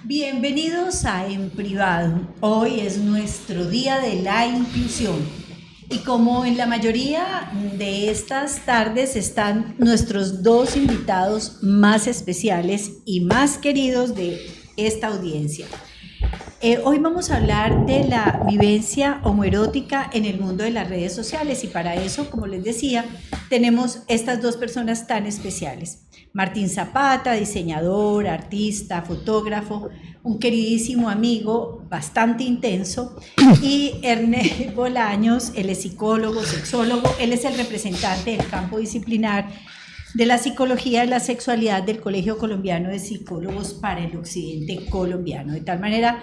Bienvenidos a En Privado. Hoy es nuestro día de la inclusión. Y como en la mayoría de estas tardes están nuestros dos invitados más especiales y más queridos de esta audiencia. Hoy vamos a hablar de la vivencia homoerótica en el mundo de las redes sociales y para eso, como les decía, tenemos estas dos personas tan especiales. Martín Zapata, diseñador, artista, fotógrafo, un queridísimo amigo bastante intenso, y Ernest Bolaños, él es psicólogo, sexólogo, él es el representante del campo disciplinar de la psicología y la sexualidad del Colegio Colombiano de Psicólogos para el Occidente Colombiano, de tal manera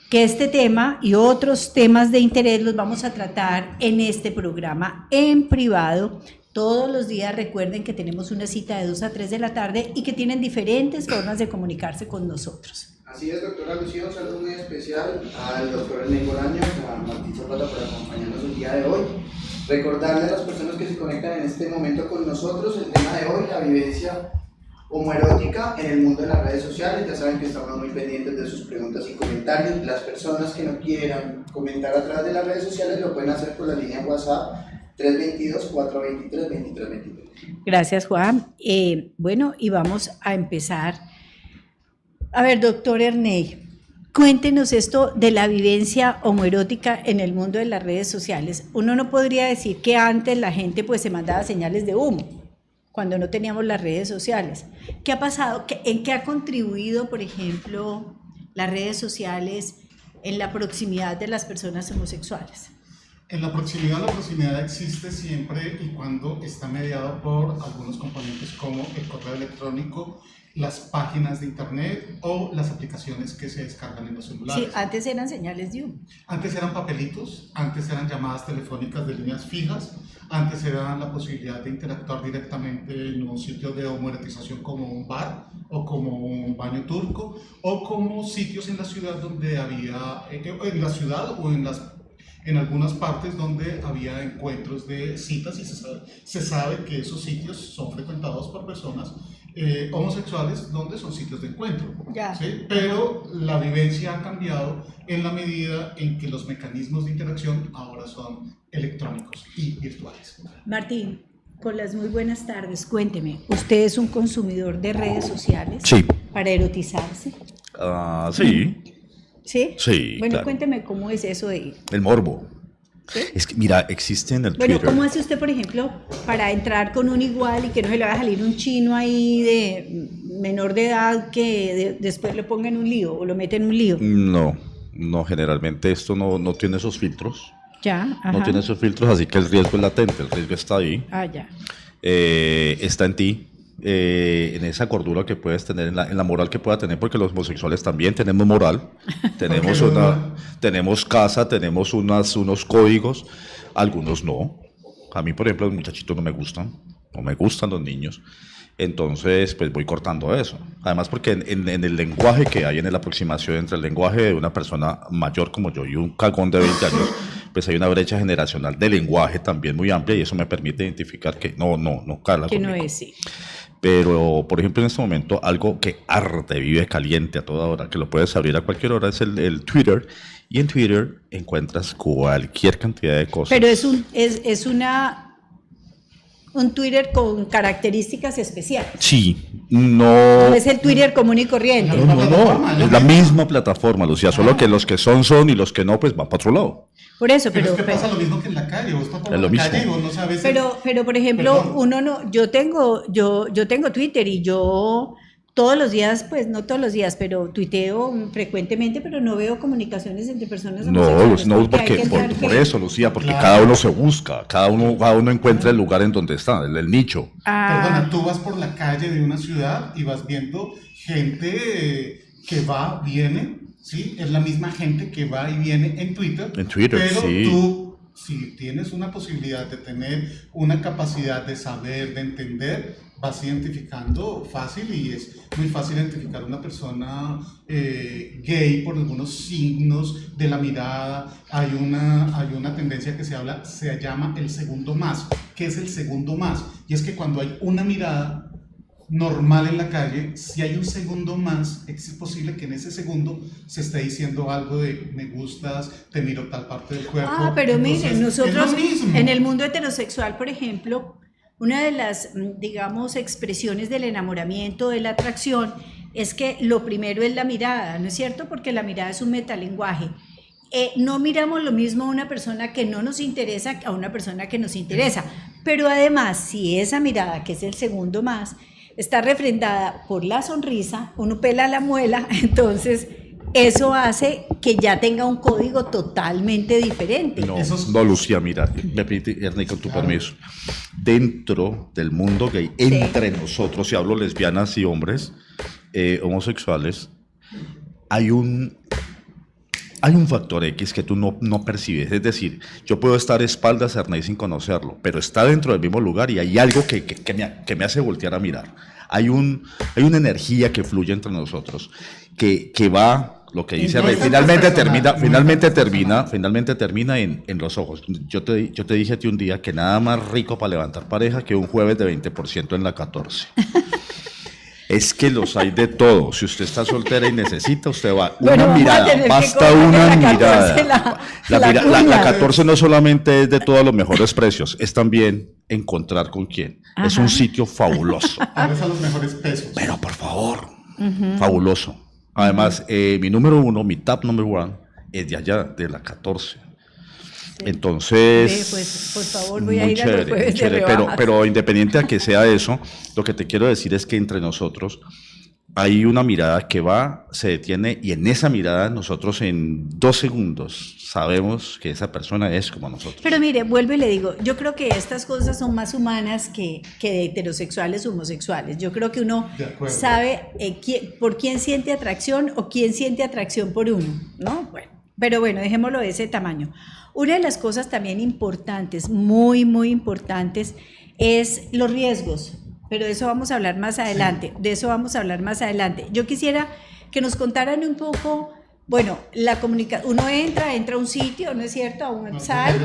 que este tema y otros temas de interés los vamos a tratar en este programa en privado. Todos los días recuerden que tenemos una cita de 2 a 3 de la tarde y que tienen diferentes formas de comunicarse con nosotros. Así es, doctora Lucía, un saludo muy especial al doctor Ernest Bolaños, a Martín Zapata por acompañarnos el día de hoy. Recordarle a las personas que se conectan en este momento con nosotros el tema de hoy, la vivencia homoerótica en el mundo de las redes sociales. Ya saben que estamos muy pendientes de sus preguntas y comentarios. Las personas que no quieran comentar a través de las redes sociales lo pueden hacer por la línea WhatsApp 322-423-2323. Gracias, Juan. Bueno, y vamos a empezar. A ver, doctor Ernest, cuéntenos esto de la vivencia homoerótica en el mundo de las redes sociales. Uno no podría decir que antes la gente pues se mandaba señales de humo, cuando no teníamos las redes sociales. ¿Qué ha pasado? ¿En qué ha contribuido, por ejemplo, las redes sociales en la proximidad de las personas homosexuales? En la proximidad existe siempre y cuando está mediado por algunos componentes como el correo electrónico, las páginas de internet o las aplicaciones que se descargan en los celulares. Sí, antes eran señales de humo. Antes eran papelitos, antes eran llamadas telefónicas de líneas fijas, antes era la posibilidad de interactuar directamente en un sitio de homoerotización como un bar o como un baño turco o como sitios en la ciudad donde había, en la ciudad o en algunas partes donde había encuentros de citas y se sabe que esos sitios son frecuentados por personas homosexuales donde son sitios de encuentro. ¿Sí? Pero la vivencia ha cambiado en la medida en que los mecanismos de interacción ahora son electrónicos y virtuales. Martín, con las muy buenas tardes, cuénteme, ¿usted es un consumidor de redes sociales? Sí. ¿Para erotizarse? Sí. ¿Sí? Sí, Bueno, claro. Cuénteme cómo es eso de... El morbo. ¿Sí? Es que, mira, existe en el Bueno, Twitter. ¿cómo hace usted, por ejemplo, para entrar con un igual y que no se le vaya a salir un chino ahí de menor de edad que después lo ponga en un lío o lo mete en un lío? No, generalmente esto no tiene esos filtros. Ya, ajá. No tiene esos filtros, así que el riesgo es latente, el riesgo está ahí. Ah, ya. Está en ti, en esa cordura que puedes tener, en la moral que pueda tener, porque los homosexuales también tenemos moral, tenemos casa, tenemos unos códigos, algunos no. A mí, por ejemplo, los muchachitos no me gustan los niños. Entonces, pues voy cortando eso. Además, porque en el lenguaje que hay, en la aproximación entre el lenguaje de una persona mayor como yo y un cagón de 20 años, pues hay una brecha generacional de lenguaje también muy amplia y eso me permite identificar que no, Carla. Que conmigo. no es, sí. Pero, por ejemplo, en este momento, algo que arde, vive caliente a toda hora, que lo puedes abrir a cualquier hora, es el Twitter. Y en Twitter encuentras cualquier cantidad de cosas. Pero es un Twitter con características especiales. Sí, No es el Twitter común y corriente. No, es la misma plataforma, Lucía, solo que los que son y los que no, pues van para otro lado. Por eso, Pero es que pasa lo mismo que en la calle, vos estás por Es lo la mismo. calle y vos no sabes... Pero por ejemplo, Perdón. uno no, yo tengo Twitter y yo todos los días, pues no todos los días, pero tuiteo frecuentemente, pero no veo comunicaciones entre personas homosexuales. No, hay porque que entrar por que- eso, Lucía, porque Claro. cada uno se busca, cada uno encuentra el lugar en donde está, el nicho. Perdona, tú vas por la calle de una ciudad y vas viendo gente que va, viene, ¿sí? Es la misma gente que va y viene en Twitter. En Twitter, pero sí. tú, si tienes una posibilidad de tener una capacidad de saber, de entender, vas identificando fácil y es muy fácil identificar una persona gay por algunos signos de la mirada. Hay una tendencia que se llama el segundo más. ¿Qué es el segundo más? Y es que cuando hay una mirada normal en la calle, si hay un segundo más, es posible que en ese segundo se esté diciendo algo de me gustas, te miro tal parte del cuerpo. Ah, pero Entonces, miren, nosotros es lo mismo. en el mundo heterosexual, por ejemplo, una de las, digamos, expresiones del enamoramiento, de la atracción, es que lo primero es la mirada, ¿no es cierto? Porque la mirada es un metalenguaje. No miramos lo mismo a una persona que no nos interesa que a una persona que nos interesa, pero además, si esa mirada, que es el segundo más, está refrendada por la sonrisa, uno pela la muela, entonces eso hace que ya tenga un código totalmente diferente. No, Lucía, mira, me permite, Ernie, con tu permiso. Dentro del mundo gay, entre nosotros, si hablo lesbianas y hombres homosexuales, hay un factor X que tú no percibes. Es decir, yo puedo estar espaldas a Ernie sin conocerlo, pero está dentro del mismo lugar y hay algo que me hace voltear a mirar. Hay una energía que fluye entre nosotros, que va, lo que dice Ernie, finalmente termina en los ojos. Yo te dije a ti un día que nada más rico para levantar pareja que un jueves de 20% en la 14. Es que los hay de todo. Si usted está soltera y necesita, usted va. Bueno, una mirada, basta una mirada. La 14 no solamente es de todos los mejores precios, es también encontrar con quién. Ajá. Es un sitio fabuloso. Ahora son los mejores pesos. Pero por favor, fabuloso. Además, mi número uno, mi top number one, es de allá, de la 14. Entonces, pues por favor voy a ir a los jueves de pero, rebajas. pero independiente a que sea eso, lo que te quiero decir es que entre nosotros hay una mirada que va, se detiene y en esa mirada nosotros en 2 segundos sabemos que esa persona es como nosotros. Pero mire, vuelvo y le digo, yo creo que estas cosas son más humanas que de heterosexuales o homosexuales. Yo creo que uno sabe por quién siente atracción o quién siente atracción por uno, ¿no? Bueno, pero bueno, dejémoslo de ese tamaño. Una de las cosas también importantes, muy, muy importantes, es los riesgos. Pero de eso vamos a hablar más adelante. Yo quisiera que nos contaran un poco, bueno, la comunicación. Uno entra a un sitio, ¿no es cierto? A un website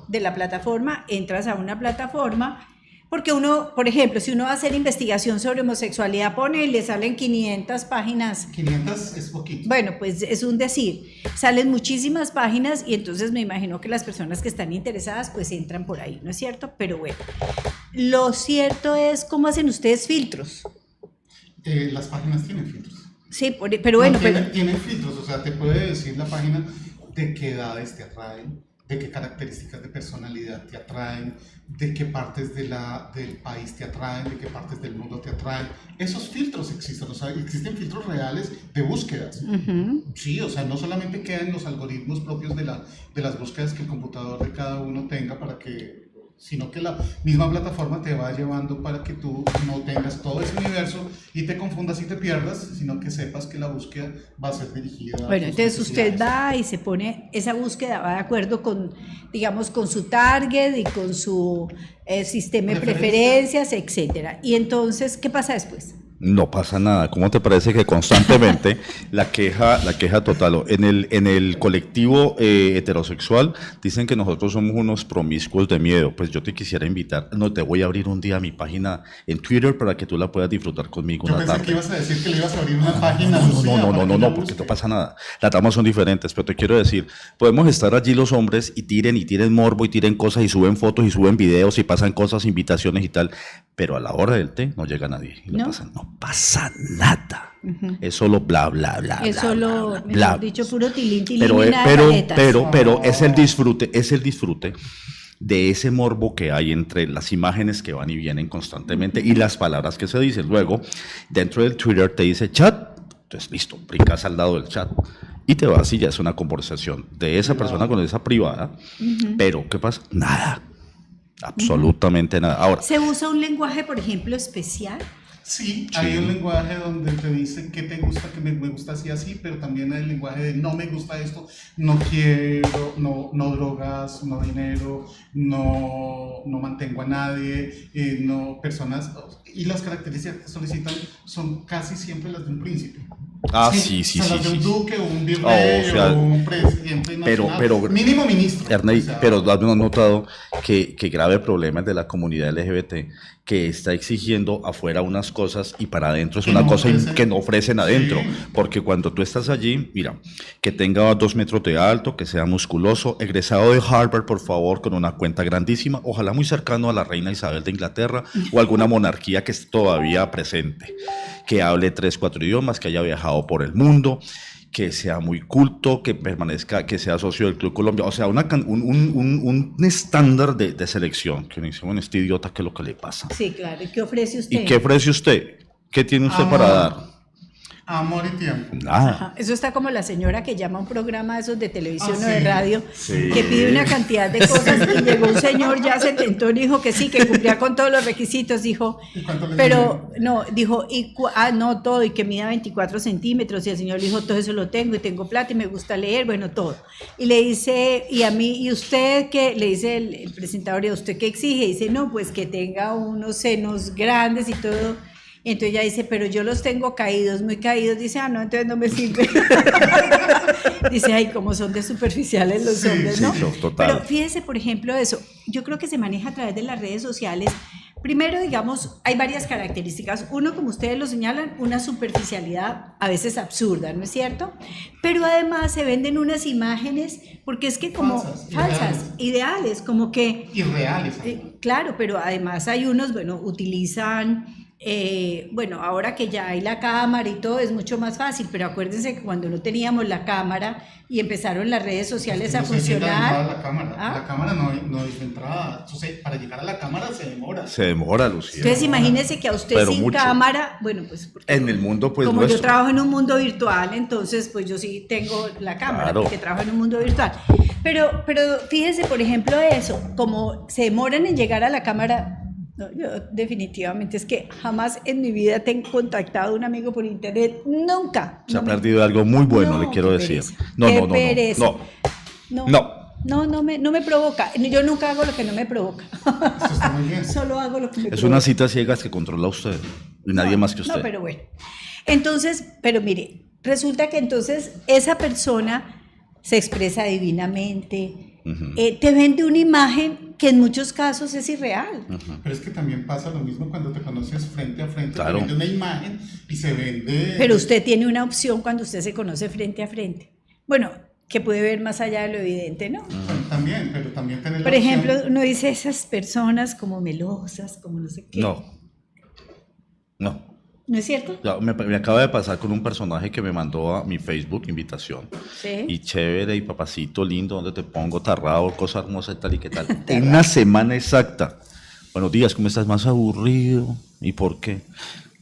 de la plataforma, entras a una plataforma, porque uno, por ejemplo, si uno va a hacer investigación sobre homosexualidad, pone y le salen 500 páginas. 500 es poquito. Bueno, pues es un decir. Salen muchísimas páginas y entonces me imagino que las personas que están interesadas pues entran por ahí, ¿no es cierto? Pero bueno, lo cierto es, ¿cómo hacen ustedes filtros? Las páginas tienen filtros. Sí, pero bueno. Tienen filtros, o sea, te puede decir la página de qué edades te atraen, de qué características de personalidad te atraen, de qué partes del país te atraen, de qué partes del mundo te atraen. Esos filtros existen, o sea, existen filtros reales de búsquedas. Sí, o sea, no solamente quedan los algoritmos propios de las búsquedas que el computador de cada uno tenga sino que la misma plataforma te va llevando para que tú no tengas todo ese universo y te confundas y te pierdas, sino que sepas que la búsqueda va a ser dirigida. Bueno, entonces usted va y se pone, esa búsqueda va de acuerdo con, digamos, con su target y con su sistema de preferencias, etcétera. Y entonces, ¿qué pasa después? No pasa nada. ¿Cómo te parece que constantemente la queja total? En el colectivo heterosexual dicen que nosotros somos unos promiscuos de miedo. Pues yo te quisiera invitar, no, te voy a abrir un día mi página en Twitter para que tú la puedas disfrutar conmigo una tarde. Yo pensé que ibas a decir que le ibas a abrir una página. No, porque no pasa nada. Las damas son diferentes, pero te quiero decir, podemos estar allí los hombres y tiren morbo y tiren cosas y suben fotos y suben videos y pasan cosas, invitaciones y tal, pero a la hora del té no llega nadie. No pasa nada. Es solo bla, bla, bla. Es solo, bla, dicho, puro tilín, pero es el disfrute de ese morbo que hay entre las imágenes que van y vienen constantemente y las palabras que se dicen. Luego, dentro del Twitter te dice chat, entonces listo, brincas al lado del chat y te vas y ya es una conversación de esa persona con esa privada, pero ¿qué pasa? Nada, absolutamente nada. Ahora, ¿se usa un lenguaje, por ejemplo, especial? Sí, hay un lenguaje donde te dice que te gusta, que me gusta así, pero también hay el lenguaje de no me gusta esto, no quiero, no drogas, no dinero, no mantengo a nadie, no personas, y las características que solicitan son casi siempre las de un príncipe. Ah, sí. O sea, las de un sí. duque o un virrey o un presidente nacional. Pero mínimo ministro. Ernei, O sea, pero has notado que grave problema es de la comunidad LGBT, que está exigiendo afuera unas cosas y para adentro es Que una no cosa ofrecen. que no ofrecen adentro. Sí. Porque cuando tú estás allí, mira, que tenga 2 metros de alto, que sea musculoso, egresado de Harvard, por favor, con una cuenta grandísima, ojalá muy cercano a la reina Isabel de Inglaterra o alguna monarquía que esté todavía presente, que hable 3, 4 idiomas, que haya viajado por el mundo, que sea muy culto, que permanezca, que sea socio del Club Colombia, o sea, un estándar de selección, que me dice, bueno, este idiota, ¿qué es lo que le pasa? Sí, claro. ¿Y qué ofrece usted? ¿Y qué ofrece usted? ¿Qué tiene usted Amor. para dar? Amor y tiempo. Nada. Ajá. Eso está como la señora que llama a un programa de esos de televisión Ah, o de sí. radio, Sí. que pide una cantidad de cosas y llegó un señor, ya se tentó y dijo que sí, que cumplía con todos los requisitos, dijo, ¿Y cuánto le pero no, dijo, no, todo, y que mida 24 centímetros, y el señor le dijo, todo eso lo tengo, y tengo plata, y me gusta leer, bueno, todo. Y le dice, y a mí, ¿y usted qué? Le dice el presentador, ¿y a usted qué exige? Y dice, no, pues que tenga unos senos grandes y todo. Entonces ella dice, pero yo los tengo caídos, muy caídos. Dice, no, entonces no me sirve. Dice, ay, cómo son de superficiales los Sí, hombres, ¿no? sí, total. Pero fíjese, por ejemplo, eso. Yo creo que se maneja a través de las redes sociales. Primero, digamos, hay varias características. Uno, como ustedes lo señalan, una superficialidad a veces absurda, ¿no es cierto? Pero además se venden unas imágenes, porque es que como Falsas, ideales, como que... Irreales. Claro, pero además hay unos, bueno, utilizan, bueno, ahora que ya hay la cámara y todo es mucho más fácil, pero acuérdense que cuando no teníamos la cámara y empezaron las redes sociales a No se llega funcionar. a la cámara. ¿Ah? La cámara no es de entrada. Entonces, para llegar a la cámara se demora. Se demora, Lucía. Entonces imagínense que a usted Pero sin mucho. cámara, bueno, pues porque En el mundo, pues, como nuestro. yo trabajo en un mundo virtual, entonces pues yo sí tengo la cámara, Claro. porque trabajo en un mundo virtual. Pero fíjense, por ejemplo, eso, como se demoran en llegar a la cámara. No, yo definitivamente es que jamás en mi vida tengo contactado a un amigo por internet, nunca. Se ha No me- perdido algo muy bueno, No, le quiero qué decir. pereza, No, qué no, no, pereza. no, No, no. no me provoca. Yo nunca hago lo que no me provoca. Eso está muy bien. Solo hago lo que me Es provoca. una cita ciegas que controla usted y nadie más que usted. No, pero bueno. Entonces, pero mire, resulta que entonces esa persona se expresa divinamente, te vende una imagen que en muchos casos es irreal. Pero es que también pasa lo mismo cuando te conoces frente a frente. Claro. Te vende una imagen y se vende. Pero usted tiene una opción cuando usted se conoce frente a frente. Bueno, que puede ver más allá de lo evidente, ¿no? También, pero también tener la Por opción. ejemplo, uno dice esas personas como melosas, como no sé qué. No. ¿No es cierto? Ya, me acaba de pasar con un personaje que me mandó a mi Facebook invitación. Sí. Y chévere, y papacito lindo, ¿dónde te pongo? Tarrado, cosa hermosa y tal y qué tal. En una semana exacta. Buenos días, ¿cómo estás? Más aburrido. ¿Y por qué?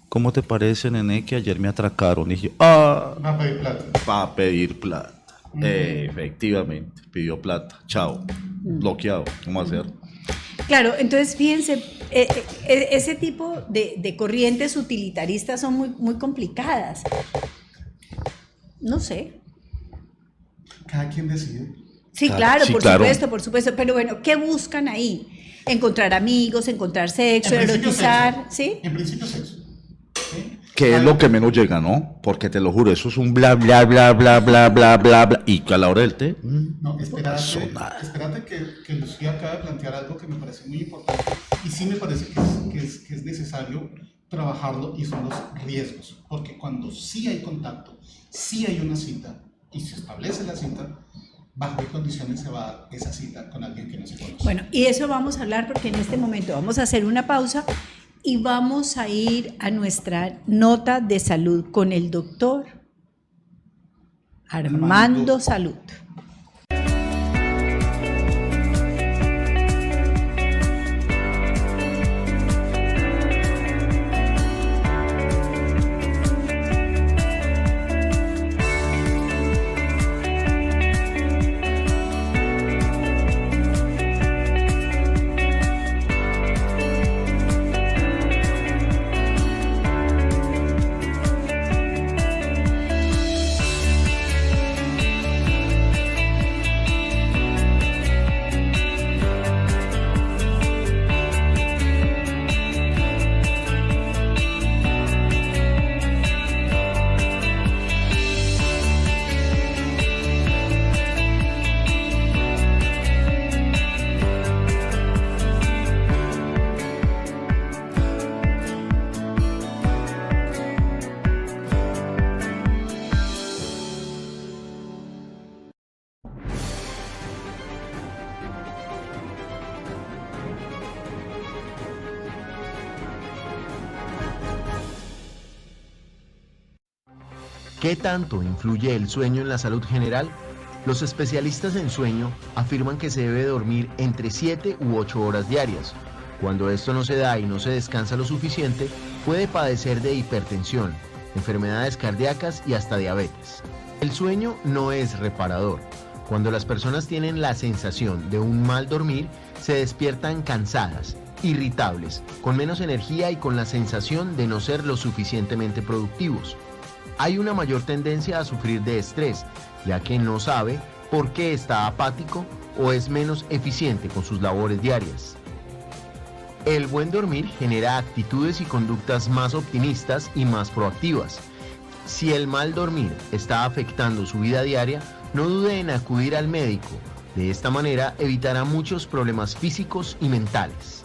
¿Cómo te parece, nene, que ayer me atracaron? Y dije, Va a pedir plata. va a pedir plata. Efectivamente, pidió plata. Chao. Bloqueado. ¿Cómo hacer? Claro, entonces fíjense, ese tipo de corrientes utilitaristas son muy, muy complicadas. No sé. Cada quien decide. Sí, Claro, claro, sí, por claro. supuesto. Pero bueno, ¿qué buscan ahí? Encontrar amigos, encontrar sexo, En principio, erotizar, sexo. ¿sí? En principio sexo. ¿Sí? Que es lo que menos llega, ¿no? Porque te lo juro, eso es un bla, bla, bla, bla, bla, bla, bla, bla. Y a la hora del té, No, espérate, pasó nada. espérate que Lucía acaba de plantear algo que me parece muy importante y sí me parece que es necesario trabajarlo y son los riesgos, porque cuando sí hay contacto, sí hay una cita y se establece la cita, bajo qué condiciones se va a dar esa cita con alguien que no se conoce. Bueno, y eso vamos a hablar porque en este momento vamos a hacer una pausa y vamos a ir a nuestra nota de salud con el doctor Armando Salud. ¿Qué tanto influye el sueño en la salud general? Los especialistas en sueño afirman que se debe dormir entre 7 u 8 horas diarias. Cuando esto no se da y no se descansa lo suficiente, puede padecer de hipertensión, enfermedades cardíacas y hasta diabetes. El sueño no es reparador. Cuando las personas tienen la sensación de un mal dormir, se despiertan cansadas, irritables, con menos energía y con la sensación de no ser lo suficientemente productivos. Hay una mayor tendencia a sufrir de estrés, ya que no sabe por qué está apático o es menos eficiente con sus labores diarias. El buen dormir genera actitudes y conductas más optimistas y más proactivas. Si el mal dormir está afectando su vida diaria, no dude en acudir al médico. De esta manera evitará muchos problemas físicos y mentales.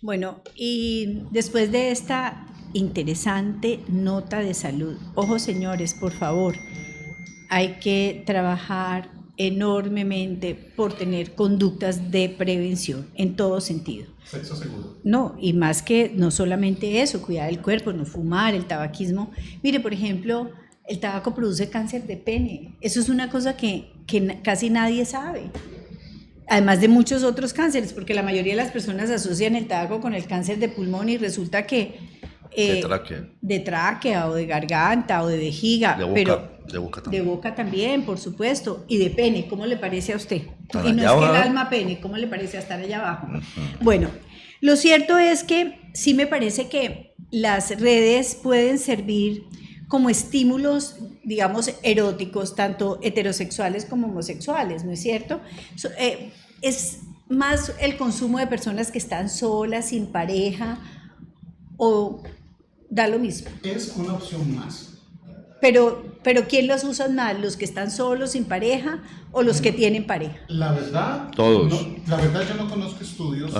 Bueno, y después de esta interesante nota de salud, ojo señores, por favor, hay que trabajar enormemente por tener conductas de prevención en todo sentido. Sexo seguro. No, y más que no solamente eso, cuidar el cuerpo, no fumar, el tabaquismo. Mire, por ejemplo, el tabaco produce cáncer de pene. Eso es una cosa que casi nadie sabe. Además de muchos otros cánceres, porque la mayoría de las personas asocian el tabaco con el cáncer de pulmón y resulta que de tráquea o de garganta o de vejiga, de boca, pero de boca también. De boca también, por supuesto, y de pene, ¿cómo le parece a usted? Estar Y no es allá que el abajo. alma pene, ¿cómo le parece a estar allá abajo? Bueno, lo cierto es que sí me parece que las redes pueden servir como estímulos, digamos, eróticos, tanto heterosexuales como homosexuales, ¿no es cierto? Es más el consumo de personas que están solas, sin pareja, o da lo mismo. Es una opción más. Pero ¿quién los usa más? ¿Los que están solos, sin pareja, o los que tienen pareja? La verdad, Todos. la verdad yo no conozco estudios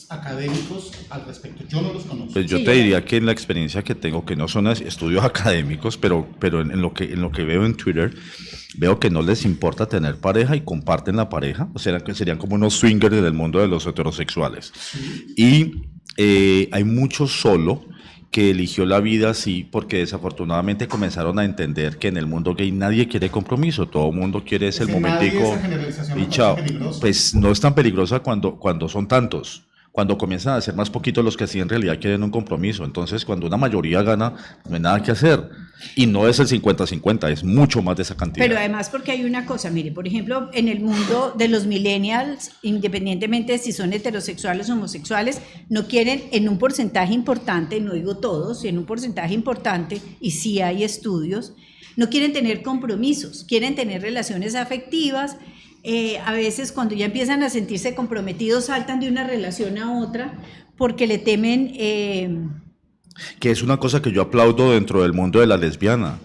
académicos al respecto. Yo no los conozco. Pues yo Sí, te yo diría que en la experiencia que tengo, que no son estudios académicos, pero en lo que veo en Twitter, veo que no les importa tener pareja y comparten la pareja, o sea, que serían como unos swingers del mundo de los heterosexuales. Y hay mucho solo que eligió la vida así porque desafortunadamente comenzaron a entender que en el mundo gay nadie quiere compromiso, todo el mundo quiere ese Sí, nadie, momentico esa generalización y me chao. parece peligrosa. Pues no es tan peligrosa cuando son tantos. Cuando comienzan a ser más poquitos los que sí en realidad quieren un compromiso. Entonces, cuando una mayoría gana, no hay nada que hacer. Y no es el 50-50, es mucho más de esa cantidad. Pero además porque hay una cosa, mire, por ejemplo, en el mundo de los millennials, independientemente de si son heterosexuales o homosexuales, no quieren en un porcentaje importante, no digo todos, en un porcentaje importante, y sí hay estudios, no quieren tener compromisos, quieren tener relaciones afectivas. A veces cuando ya empiezan a sentirse comprometidos saltan de una relación a otra porque le temen... que es una cosa que yo aplaudo dentro del mundo de la lesbiana.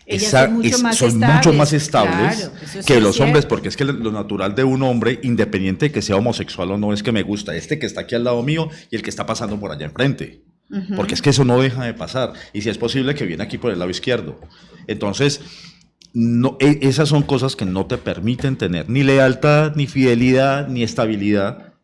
Ellas son mucho más estables, estables claro, eso sí que es los hombres, cierto. porque es que lo natural de un hombre, independiente de que sea homosexual o no, es que me gusta este que está aquí al lado mío y el que está pasando por allá enfrente. Porque es que eso no deja de pasar. Y si es posible que viene aquí por el lado izquierdo. Entonces... No, esas son cosas que no te permiten tener ni lealtad, ni fidelidad, ni estabilidad,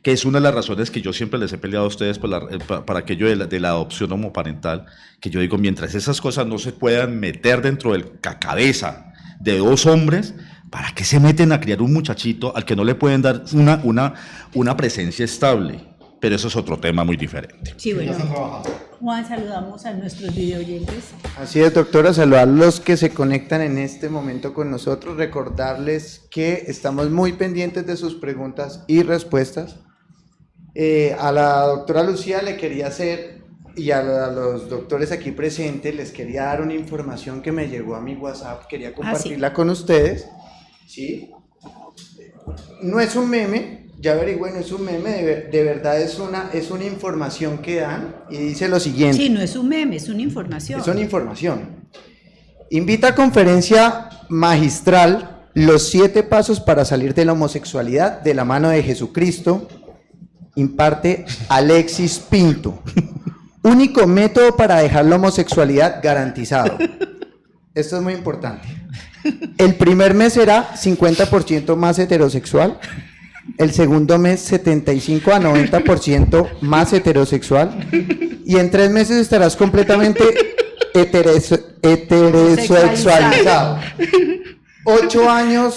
que es una de las razones que yo siempre les he peleado a ustedes para aquello de la adopción homoparental, que yo digo, mientras esas cosas no se puedan meter dentro de la cabeza de dos hombres, ¿para qué se meten a criar un muchachito al que no le pueden dar una presencia estable? Pero eso es otro tema muy diferente. Sí, bueno. Ya se han trabajado. Juan, saludamos a nuestros videoyentes. Así es, doctora, saludar a los que se conectan en este momento con nosotros, recordarles que estamos muy pendientes de sus preguntas y respuestas. A la doctora Lucía le quería hacer, y a los doctores aquí presentes, les quería dar una información que me llegó a mi WhatsApp, quería compartirla con ustedes, ¿sí? No es un meme, ya averigüé, no es un meme, de verdad es una información que dan, y dice lo siguiente. Sí, no es un meme, es una información. Es una información. Invita a conferencia magistral los 7 pasos para salir de la homosexualidad de la mano de Jesucristo. Imparte Alexis Pinto. Único método para dejar la homosexualidad garantizado. Esto es muy importante. El primer mes será 50% más heterosexual, el segundo mes 75 a 90% más heterosexual, y en 3 meses estarás completamente heterosexualizado. 8 años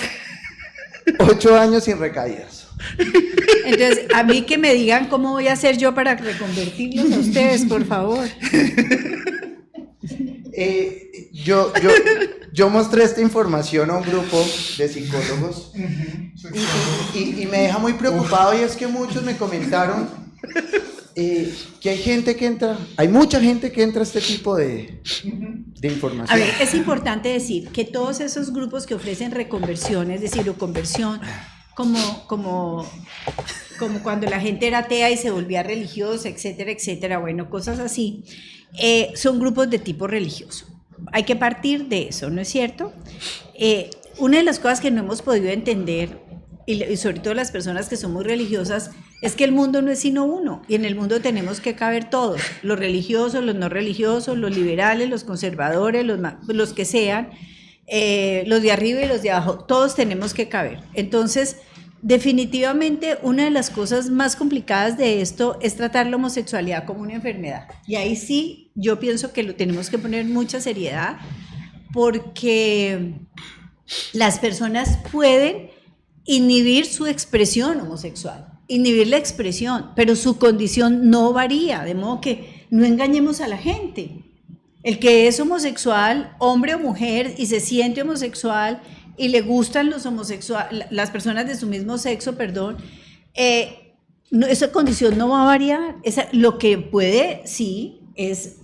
sin recaídas. Entonces, a mí que me digan cómo voy a hacer yo para reconvertirlos a ustedes, por favor. Yo mostré esta información a un grupo de psicólogos y me deja muy preocupado, y es que muchos me comentaron que hay mucha gente que entra a este tipo de información. A ver, es importante decir que todos esos grupos que ofrecen reconversión, es decir, o conversión, como cuando la gente era atea y se volvía religiosa, etcétera, etcétera, bueno, cosas así, son grupos de tipo religioso. Hay que partir de eso, ¿no es cierto? Una de las cosas que no hemos podido entender, y sobre todo las personas que son muy religiosas, es que el mundo no es sino uno, y en el mundo tenemos que caber todos, los religiosos, los no religiosos, los liberales, los conservadores, los que sean, los de arriba y los de abajo, todos tenemos que caber. Entonces, definitivamente una de las cosas más complicadas de esto es tratar la homosexualidad como una enfermedad, y ahí sí yo pienso que lo tenemos que poner mucha seriedad, porque las personas pueden inhibir su expresión homosexual, inhibir la expresión, pero su condición no varía, de modo que no engañemos a la gente. El que es homosexual, hombre o mujer, y se siente homosexual y le gustan los homosexuales, las personas de su mismo sexo, esa condición no va a variar. Lo que puede, sí, es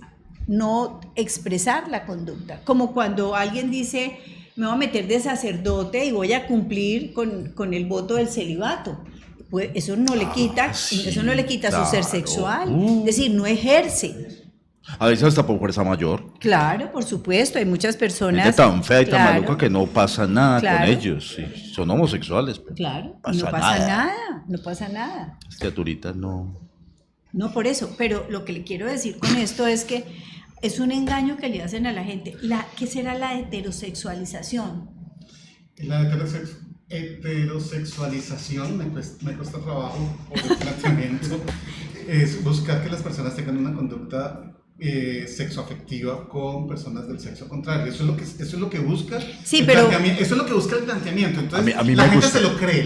no expresar la conducta, como cuando alguien dice, me voy a meter de sacerdote y voy a cumplir con el voto del celibato. Pues eso no le quita, sí, eso no le quita claro. su ser sexual, es decir, no ejerce. A veces hasta por fuerza mayor. Claro, por supuesto, hay muchas personas. Gente tan fea y tan claro, maluca que no pasa nada claro, con ellos. Sí, son homosexuales. Pero claro, no no pasa nada, no pasa nada. Las criaturitas no. No por eso, pero lo que le quiero decir con esto es que es un engaño que le hacen a la gente. ¿Qué será la heterosexualización? La heterosexualización me cuesta trabajo por el planteamiento. Es buscar que las personas tengan una conducta sexoafectiva con personas del sexo contrario. Eso es lo que busca. Sí, pero eso es lo que busca el planteamiento. Entonces, a mí la me gente gusta. se lo cree,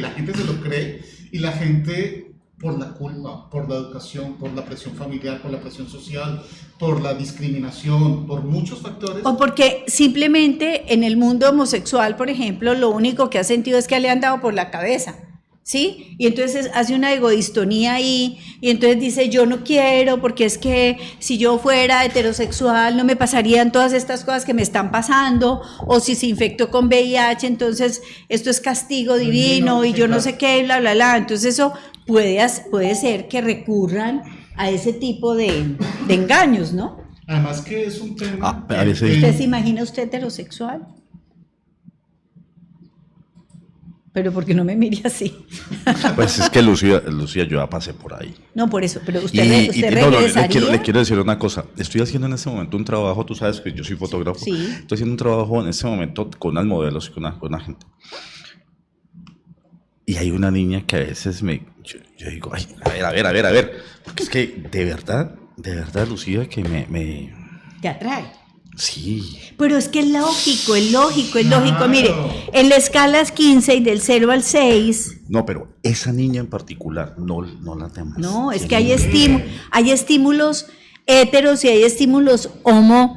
y la gente, por la culpa, por la educación, por la presión familiar, por la presión social, por la discriminación, por muchos factores. o porque simplemente en el mundo homosexual, por ejemplo, lo único que ha sentido es que le han dado por la cabeza, ¿sí? Y entonces hace una egodistonía ahí, y entonces dice, yo no quiero, porque es que si yo fuera heterosexual no me pasarían todas estas cosas que me están pasando, o si se infectó con VIH, entonces esto es castigo divino, y yo no sé qué, bla, bla, bla. Entonces eso puede ser que recurran a ese tipo de engaños, ¿no? Además que es un tema... A veces- ¿Usted se imagina usted heterosexual? Pero ¿por qué no me mire así? Pues es que Lucía, yo ya pasé por ahí. No, por eso, pero usted, No, regresaría. le quiero decir una cosa. Estoy haciendo en este momento un trabajo, tú sabes que yo soy fotógrafo. Sí. Estoy haciendo un trabajo en este momento con unas modelos y con una gente. Y hay una niña que a veces yo digo, ay, a ver. Porque es que de verdad, Lucía, que me Te atrae. sí. Pero es que es lógico. Claro. Mire, en la escala es 15 y del 0 al 6. No, pero esa niña en particular no la tenemos. No, es que hay estímulos heteros y hay estímulos homo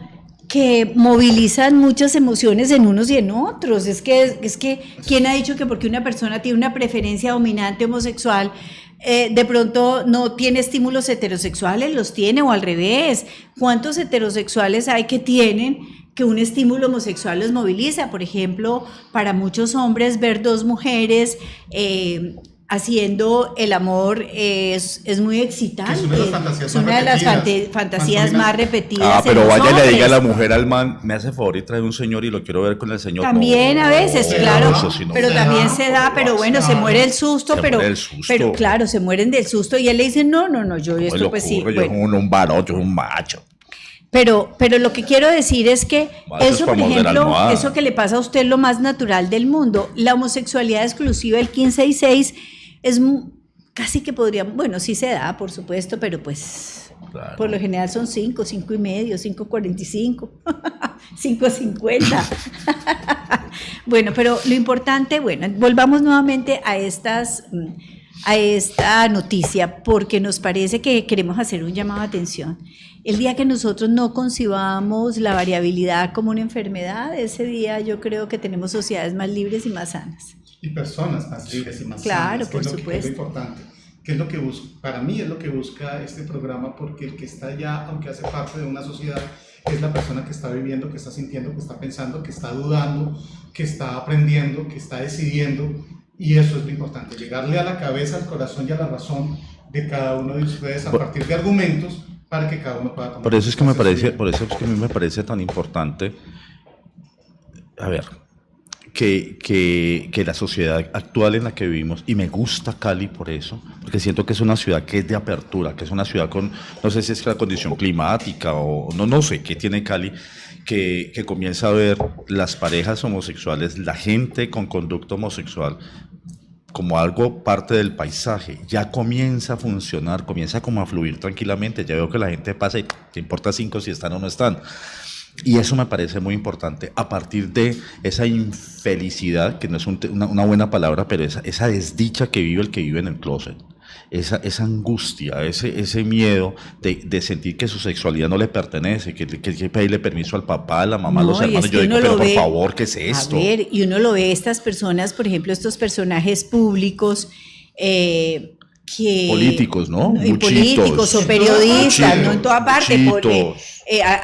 que movilizan muchas emociones en unos y en otros. Es que ¿quién ha dicho que porque una persona tiene una preferencia dominante homosexual, de pronto no tiene estímulos heterosexuales? Los tiene, o al revés. ¿Cuántos heterosexuales hay que tienen que un estímulo homosexual los moviliza? Por ejemplo, para muchos hombres ver dos mujeres haciendo el amor es muy excitante. Que es una de las fantasías Es una de las fantasías más repetidas. Pero en los vaya y le diga a la hombres. mujer al man, me hace favor y trae un señor y lo quiero ver con el señor. También No, a veces, no, claro, eso sí no pero se también da, se da, no pero bueno, pasa. se muere el susto, Se pero, muere el susto. pero claro, se mueren del susto, y él le dice, no, yo ¿Cómo esto le pues sí, ocurre? Yo bueno. soy un varón, yo soy un macho. Pero lo que quiero decir es que Vale, eso, por es para morder ejemplo, almohada. eso que le pasa a usted es lo más natural del mundo. La homosexualidad exclusiva del 15 y 6 es casi que podríamos, bueno, sí se da, por supuesto, pero pues Claro. por lo general son 5, 5 y medio, 5:45, 5:50. Bueno, pero lo importante, bueno, volvamos nuevamente a esta noticia, porque nos parece que queremos hacer un llamado de atención. El día que nosotros no concibamos la variabilidad como una enfermedad, ese día yo creo que tenemos sociedades más libres y más sanas. Y personas más libres y más Claro, sanas, por que es lo supuesto. importante. ¿Qué es lo que busca? Para mí es lo que busca este programa, porque el que está allá, aunque hace parte de una sociedad, es la persona que está viviendo, que está sintiendo, que está pensando, que está dudando, que está aprendiendo, que está decidiendo, y eso es lo importante, llegarle a la cabeza, al corazón y a la razón de cada uno de ustedes a partir de argumentos para que cada uno pueda tomar. Por eso es que me parece, por eso es que a mí me parece tan importante, a ver, que la sociedad actual en la que vivimos, y me gusta Cali por eso, porque siento que es una ciudad que es de apertura, que es una ciudad con, no sé si es la condición climática o no sé qué tiene Cali, que comienza a ver las parejas homosexuales, la gente con conducta homosexual, como algo parte del paisaje, ya comienza a funcionar, comienza como a fluir tranquilamente, ya veo que la gente pasa y te importa 5 si están o no están. Y eso me parece muy importante, a partir de esa infelicidad, que no es una buena palabra, pero esa desdicha que vive el que vive en el closet, esa angustia, ese miedo de sentir que su sexualidad no le pertenece, que hay que pedirle permiso al papá, a la mamá, a los No, y hermanos. es que Yo digo, uno pero lo por ve, favor, ¿qué es esto? A ver, y uno lo ve, estas personas, por ejemplo, estos personajes públicos que... Políticos, ¿no? Y políticos o periodistas, Muchitos, no en toda parte, muchitos.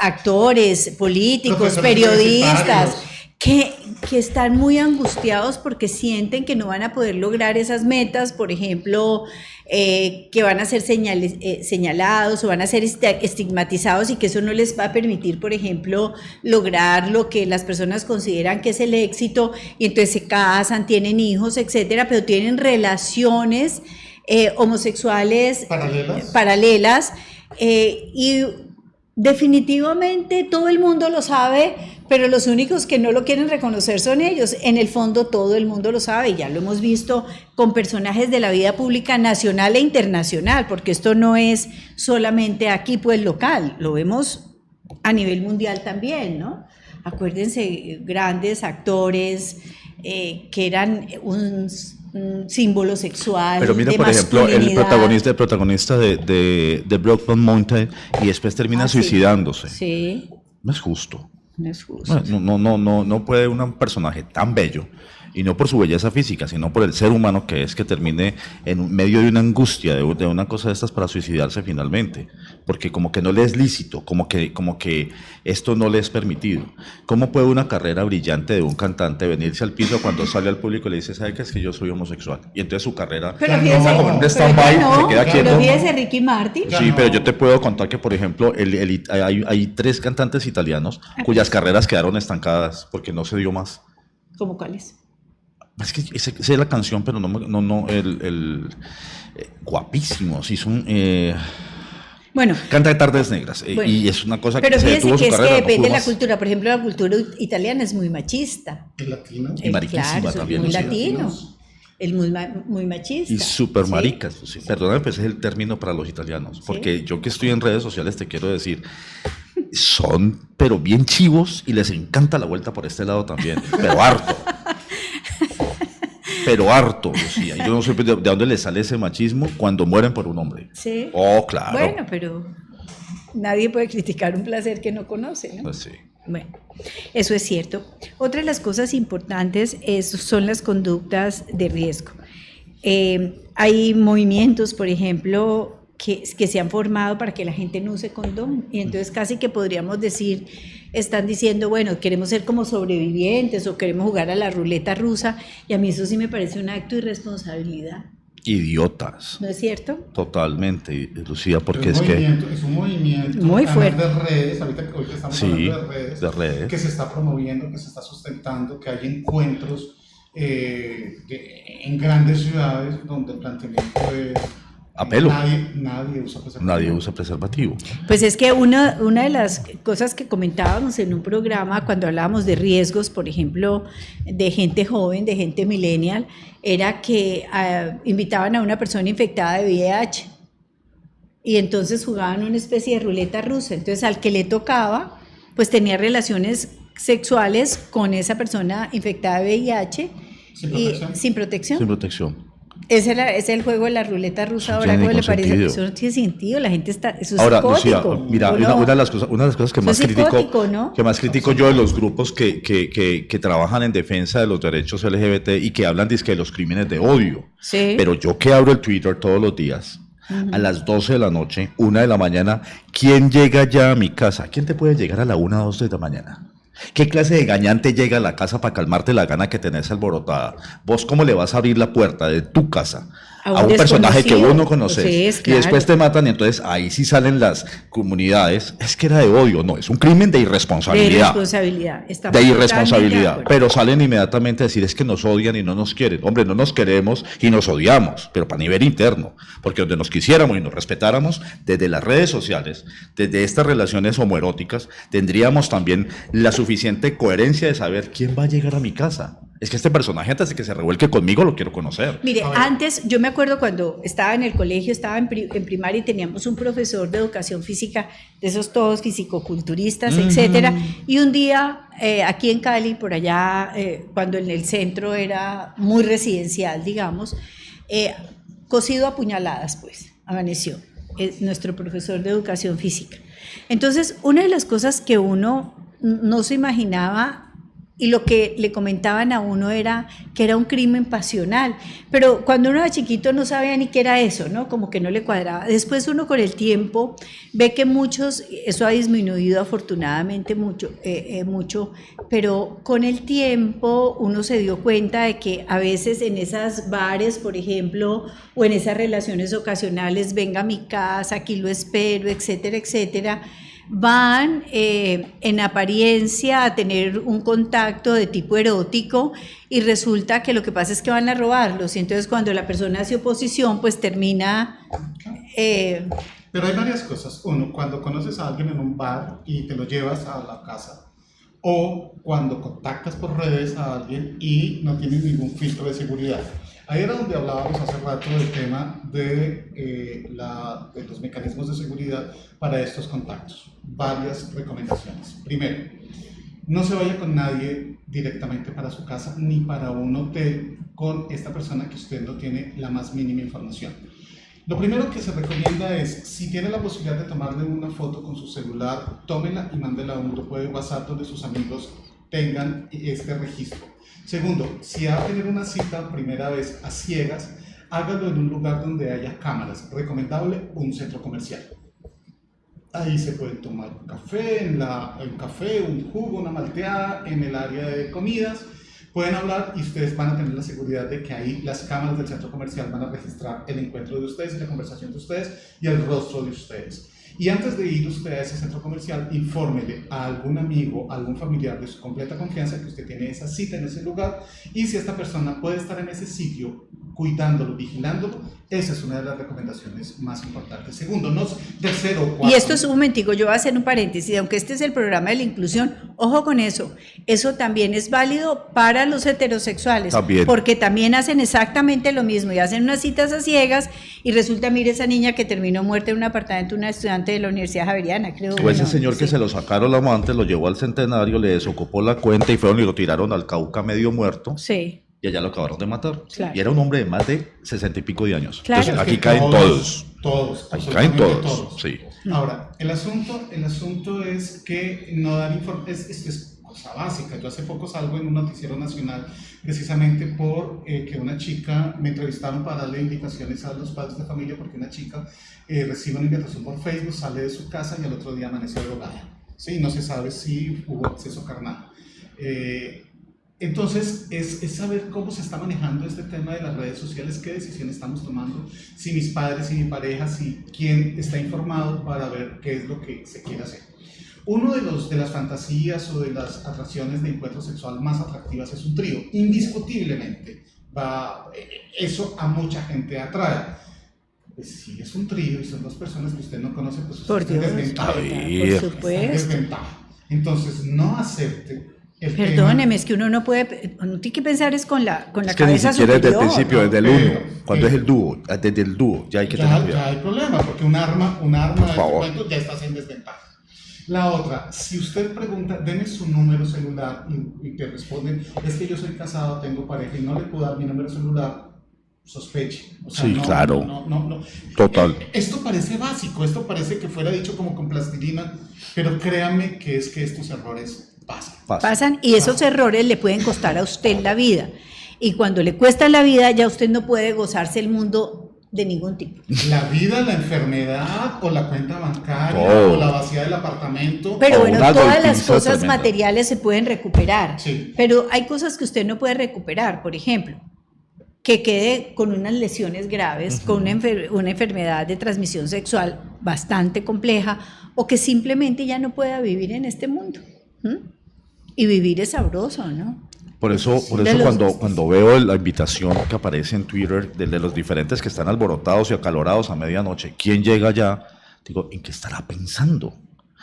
actores, políticos, Profesores periodistas, universitarios. que están muy angustiados porque sienten que no van a poder lograr esas metas, por ejemplo, que van a ser señalados o van a ser estigmatizados, y que eso no les va a permitir, por ejemplo, lograr lo que las personas consideran que es el éxito, y entonces se casan, tienen hijos, etcétera, pero tienen relaciones homosexuales paralelas, y definitivamente todo el mundo lo sabe, pero los únicos que no lo quieren reconocer son ellos. En el fondo todo el mundo lo sabe, y ya lo hemos visto con personajes de la vida pública nacional e internacional, porque esto no es solamente aquí pues local, lo vemos a nivel mundial también, ¿no? Acuérdense, grandes actores que eran un símbolo sexual. Pero mira, de por ejemplo, el masculinidad. protagonista de Brokeback Mountain, y después termina suicidándose. Sí, No es justo. no es justo. No puede un personaje tan bello, y no por su belleza física, sino por el ser humano que es, que termine en medio de una angustia, de una cosa de estas, para suicidarse finalmente, porque como que no le es lícito, como que esto no le es permitido. ¿Cómo puede una carrera brillante de un cantante venirse al piso cuando sale al público y le dice, ¿sabe qué? Es que yo soy homosexual? Y entonces su carrera, Pero fíjese, como en un pero stand-by, ya no, se queda quieto. pero fíjese Ricky Martin. Sí, pero yo te puedo contar que, por ejemplo, hay 3 cantantes italianos cuyas carreras quedaron estancadas porque no se dio más. ¿Cómo cuáles? Es que sé la canción, pero guapísimos. Hizo Bueno, canta de Tardes Negras, bueno, y es una cosa que pero se fíjese detuvo que su es carrera. que no depende pudo de la más. cultura. Por ejemplo, la cultura italiana es muy machista. El latino. Y mariquísima Claro, también, muy ¿no? latino. El muy machista. Y súper Sí. maricas. Sí. Perdóname, pues es el término para los italianos. Porque yo que estoy en redes sociales te quiero decir, son pero bien chivos, y les encanta la vuelta por este lado también. Pero harto. Pero harto, Lucía. Yo no sé de dónde les sale ese machismo cuando mueren por un hombre. Sí. Oh, claro. Bueno, pero nadie puede criticar un placer que no conoce, ¿no? Pues sí. Bueno, eso es cierto. Otra de las cosas importantes son las conductas de riesgo. Hay movimientos, por ejemplo, que se han formado para que la gente no use condón, y entonces casi que podríamos decir, están diciendo, bueno, queremos ser como sobrevivientes o queremos jugar a la ruleta rusa, y a mí eso sí me parece un acto de irresponsabilidad. Idiotas. ¿No es cierto? Totalmente, Lucía, porque es que... un movimiento Muy además fuerte. de redes, ahorita estamos Sí, hablando de redes. que se está promoviendo, que se está sustentando, que hay encuentros en grandes ciudades donde el planteamiento es apelo. Nadie usa preservativo. Nadie usa preservativo. Pues es que una de las cosas que comentábamos en un programa cuando hablábamos de riesgos, por ejemplo, de gente joven, de gente millennial, era que invitaban a una persona infectada de VIH y entonces jugaban una especie de ruleta rusa. Entonces al que le tocaba, pues tenía relaciones sexuales con esa persona infectada de VIH sin protección. Sin protección. Ese es el juego de la ruleta rusa. No ahora, tiene ¿cómo le ningún parece? sentido. Eso no tiene sentido, la gente está, eso es Ahora, psicótico. Lucía, mira, Uno- una de las cosas que Eso más es critico, psicótico, ¿no? que más critico yo de los grupos que trabajan en defensa de los derechos LGBT y que hablan dizque, de los crímenes de odio. Sí. Pero yo que abro el Twitter todos los días, a las 12 de la noche, 1 de la mañana, ¿quién llega ya a mi casa? ¿Quién te puede llegar a la 1 o 2 de la mañana? ¿Qué clase de gañante llega a la casa para calmarte la gana que tenés alborotada? ¿Vos cómo le vas a abrir la puerta de tu casa a un personaje que vos no conoces? Sí, es Y después te claro. matan y entonces ahí sí salen las comunidades. Es que era de odio, no, es un crimen de De irresponsabilidad. irresponsabilidad. Estamos De totalmente de irresponsabilidad, acuerdo. pero salen inmediatamente a decir es que nos odian y no nos quieren. Hombre, no nos queremos y nos odiamos, pero para nivel interno, porque donde nos quisiéramos y nos respetáramos, desde las redes sociales, desde estas relaciones homoeróticas, tendríamos también la suficiente coherencia de saber quién va a llegar a mi casa. Es que este personaje, antes de que se revuelque conmigo, lo quiero conocer. Mire, A ver. antes, yo me acuerdo cuando estaba en el colegio, estaba en primaria y teníamos un profesor de educación física, de esos todos fisicoculturistas, etcétera, y un día aquí en Cali, por allá, cuando en el centro era muy residencial, digamos, cosido a puñaladas, pues, amaneció, nuestro profesor de educación física. Entonces, una de las cosas que uno no se imaginaba y lo que le comentaban a uno era que era un crimen pasional, pero cuando uno era chiquito no sabía ni qué era eso, ¿no? Como que no le cuadraba. Después uno con el tiempo ve que muchos, eso ha disminuido afortunadamente mucho, pero con el tiempo uno se dio cuenta de que a veces en esas bares, por ejemplo, o en esas relaciones ocasionales, venga a mi casa, aquí lo espero, etcétera, etcétera, van en apariencia a tener un contacto de tipo erótico y resulta que lo que pasa es que van a robarlos y entonces cuando la persona hace oposición pues termina... Pero hay varias cosas. Uno, cuando conoces a alguien en un bar y te lo llevas a la casa, o cuando contactas por redes a alguien y no tienes ningún filtro de seguridad. Ahí era donde hablábamos hace rato del tema de los mecanismos de seguridad para estos contactos. Varias recomendaciones. Primero, no se vaya con nadie directamente para su casa ni para un hotel con esta persona que usted no tiene la más mínima información. Lo primero que se recomienda es, si tiene la posibilidad de tomarle una foto con su celular, tómela y mándela a un grupo de WhatsApp donde sus amigos tengan este registro. Segundo, si va a tener una cita primera vez a ciegas, hágalo en un lugar donde haya cámaras. Recomendable, un centro comercial. Ahí se pueden tomar un café, un jugo, una malteada en el área de comidas. Pueden hablar y ustedes van a tener la seguridad de que ahí las cámaras del centro comercial van a registrar el encuentro de ustedes y la conversación de ustedes y el rostro de ustedes. Y antes de ir usted a ese centro comercial, infórmele a algún amigo, a algún familiar de su completa confianza que usted tiene esa cita en ese lugar y si esta persona puede estar en ese sitio cuidándolo, vigilándolo, esa es una de las recomendaciones más importantes. Segundo, tercero, cuarto. Y esto es un momentico, yo voy a hacer un paréntesis, aunque este es el programa de la inclusión, ojo con eso también es válido para los heterosexuales, También. porque también hacen exactamente lo mismo y hacen unas citas a ciegas y resulta, mire esa niña que terminó muerta en un apartamento, una estudiante de la Universidad Javeriana, creo. O ese bueno, señor que sí. se lo sacaron la amante, lo llevó al Centenario, le desocupó la cuenta y fueron y lo tiraron al Cauca medio muerto Sí, y allá lo acabaron de matar. Claro. Y era un hombre de más de 60 y pico de años. Claro. Entonces, Es aquí que caen todos. Todos. Aquí caen absolutamente todos. Sí. Ahora, el asunto es que no dar información, es cosa básica. Yo hace poco salgo en un noticiero nacional precisamente por que una chica, me entrevistaron para darle indicaciones a los padres de familia porque una chica recibe una invitación por Facebook, sale de su casa y al otro día amaneció drogada. Sí, no se sabe si hubo acceso carnal. Entonces, es saber cómo se está manejando este tema de las redes sociales, qué decisiones estamos tomando, si mis padres y mi pareja, si quién está informado para ver qué es lo que se quiere hacer. Uno de las fantasías o de las atracciones de encuentro sexual más atractivas es un trío, indiscutiblemente. Eso a mucha gente atrae. Pues si es un trío y son dos personas que usted no conoce, pues usted Por está en Dios. desventaja. Por Está en supuesto. desventaja. Entonces, no acepte el Perdóneme, tema. es que uno no puede, uno tiene que pensar es con la Es que ni cabeza siquiera desde el superior. principio, desde el Pero, uno. Cuando es el dúo, desde el dúo, ya hay que tener Ya cuidado. hay problema, porque un arma de este favor. momento ya estás en desventaja. La otra, si usted pregunta, deme su número celular y te responden, es que yo soy casado, tengo pareja y no le puedo dar mi número celular, sospeche. O sea, Sí, claro. No. Total. Esto parece básico, esto parece que fuera dicho como con plastilina, pero créame que es que estos errores pasan. Pasan y esos errores le pueden costar a usted la vida. Y cuando le cuesta la vida, ya usted no puede gozarse el mundo de ningún tipo. La vida, la enfermedad, o la cuenta bancaria, Todo. o la vacía del apartamento. Pero O bueno, una todas las golpiza cosas tremenda. materiales se pueden recuperar. Sí. Pero hay cosas que usted no puede recuperar. Por ejemplo, que quede con unas lesiones graves, con una enfermedad de transmisión sexual bastante compleja, o que simplemente ya no pueda vivir en este mundo. Y vivir es sabroso, ¿no? Por eso cuando veo la invitación que aparece en Twitter de los diferentes que están alborotados y acalorados a medianoche, ¿quién llega allá? Digo, ¿en qué estará pensando?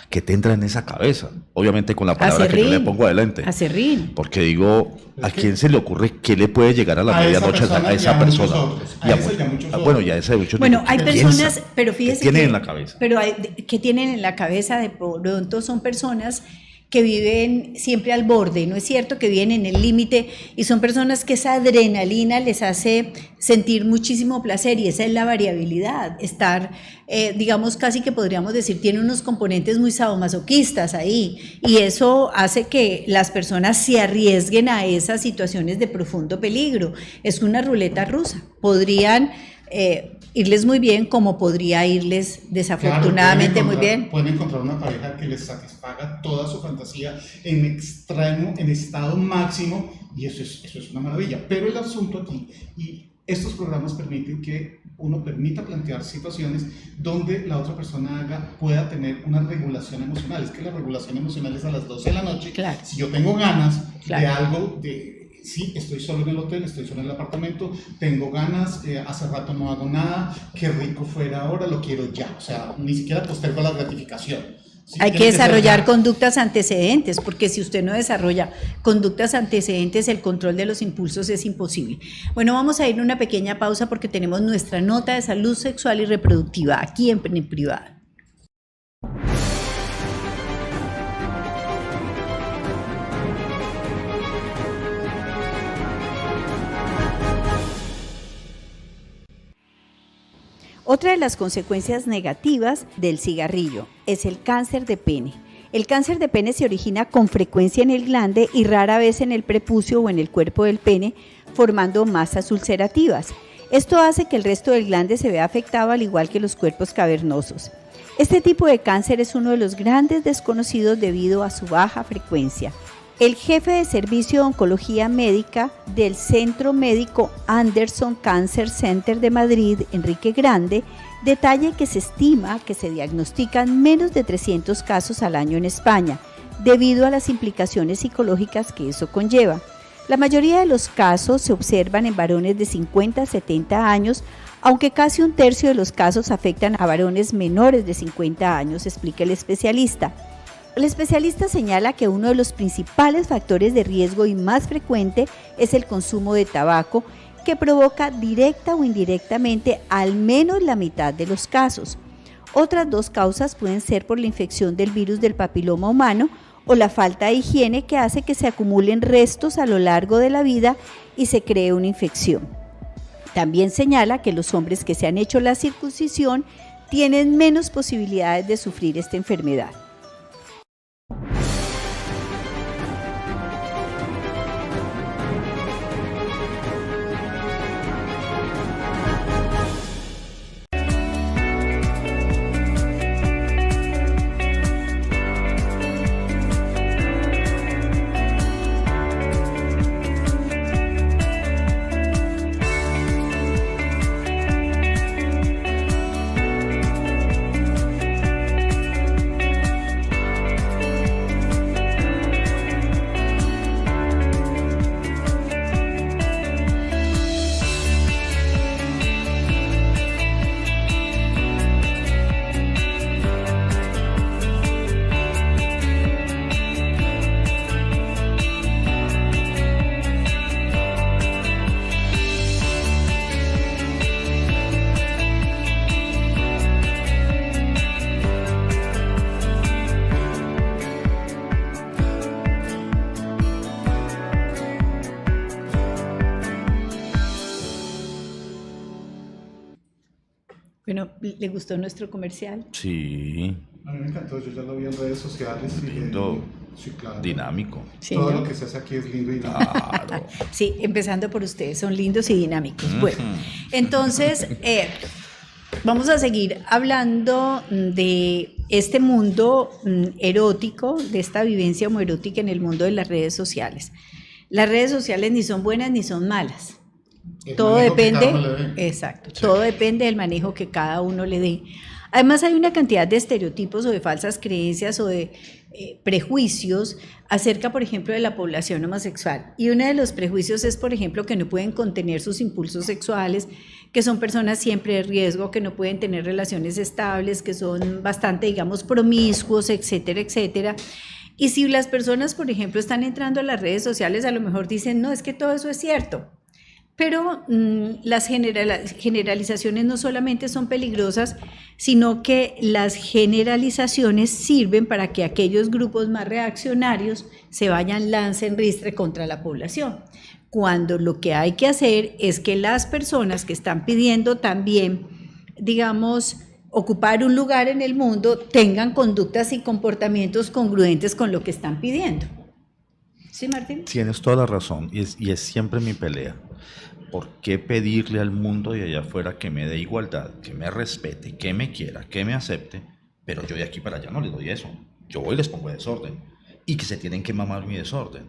¿Qué tendrá en esa cabeza? Obviamente con la palabra que yo le pongo adelante. Acerrín. Porque digo, ¿a quién se le ocurre qué le puede llegar a la A esa medianoche persona a y esa a persona? muchos otros. A Y a esa y a mu- muchos bueno, otros. ya ese muchos Bueno, digo, hay ¿qué personas, piensa? pero fíjese ¿Qué tienen que, en la cabeza? pero ¿qué tienen en la cabeza? De pronto son personas que viven siempre al borde, ¿no es cierto? Que viven en el límite y son personas que esa adrenalina les hace sentir muchísimo placer y esa es la variabilidad, estar, digamos, casi que podríamos decir, tiene unos componentes muy sadomasoquistas ahí y eso hace que las personas se arriesguen a esas situaciones de profundo peligro. Es una ruleta rusa, podrían irles muy bien como podría irles desafortunadamente Claro, muy bien. Pueden encontrar una pareja que les satisfaga toda su fantasía en extremo, en estado máximo, y eso es una maravilla. Pero el asunto aquí, y estos programas permiten que uno permita plantear situaciones donde la otra persona pueda tener una regulación emocional. Es que la regulación emocional es a las 12 de la noche. Claro. Si yo tengo ganas Claro. de algo, sí, estoy solo en el hotel, estoy solo en el apartamento, tengo ganas, hace rato no hago nada, qué rico fuera ahora, lo quiero ya. O sea, ni siquiera postergo la gratificación. Sí, Hay tiene que ser desarrollar ya. conductas antecedentes, porque si usted no desarrolla conductas antecedentes, el control de los impulsos es imposible. Bueno, vamos a ir a una pequeña pausa porque tenemos nuestra nota de salud sexual y reproductiva aquí en Privada. Otra de las consecuencias negativas del cigarrillo es el cáncer de pene. El cáncer de pene se origina con frecuencia en el glande y rara vez en el prepucio o en el cuerpo del pene, formando masas ulcerativas. Esto hace que el resto del glande se vea afectado al igual que los cuerpos cavernosos. Este tipo de cáncer es uno de los grandes desconocidos debido a su baja frecuencia. El jefe de servicio de oncología médica del Centro Médico Anderson Cancer Center de Madrid, Enrique Grande, detalla que se estima que se diagnostican menos de 300 casos al año en España, debido a las implicaciones psicológicas que eso conlleva. La mayoría de los casos se observan en varones de 50 a 70 años, aunque casi un tercio de los casos afectan a varones menores de 50 años, explica el especialista. El especialista señala que uno de los principales factores de riesgo y más frecuente es el consumo de tabaco, que provoca directa o indirectamente al menos la mitad de los casos. Otras dos causas pueden ser por la infección del virus del papiloma humano o la falta de higiene que hace que se acumulen restos a lo largo de la vida y se cree una infección. También señala que los hombres que se han hecho la circuncisión tienen menos posibilidades de sufrir esta enfermedad. Bueno, ¿le gustó nuestro comercial? Sí, A mí me encantó, yo ya lo vi en redes sociales. lindo, Sí, claro. dinámico. Sí, Todo ¿no? lo que se hace aquí es lindo y dinámico. Claro. Sí, empezando por ustedes, son lindos y dinámicos. Bueno, entonces vamos a seguir hablando de este mundo erótico, de esta vivencia homoerótica en el mundo de las redes sociales. Las redes sociales ni son buenas ni son malas. El Todo manejo que depende, cada uno le dé. exacto, todo depende del manejo que cada uno le dé. Además hay una cantidad de estereotipos o de falsas creencias o de prejuicios acerca, por ejemplo, de la población homosexual. Y uno de los prejuicios es, por ejemplo, que no pueden contener sus impulsos sexuales, que son personas siempre de riesgo, que no pueden tener relaciones estables, que son bastante, digamos, promiscuos, etcétera, etcétera. Y si las personas, por ejemplo, están entrando a las redes sociales, a lo mejor dicen, no, es que todo eso es cierto. Pero las generalizaciones no solamente son peligrosas, sino que las generalizaciones sirven para que aquellos grupos más reaccionarios se vayan lance en ristre contra la población. Cuando lo que hay que hacer es que las personas que están pidiendo también, digamos, ocupar un lugar en el mundo, tengan conductas y comportamientos congruentes con lo que están pidiendo. ¿Sí, Martín? Tienes toda la razón y es siempre mi pelea. ¿Por qué pedirle al mundo de allá afuera que me dé igualdad, que me respete, que me quiera, que me acepte? Pero yo de aquí para allá no les doy eso. Yo voy y les pongo desorden. Y que se tienen que mamar mi desorden.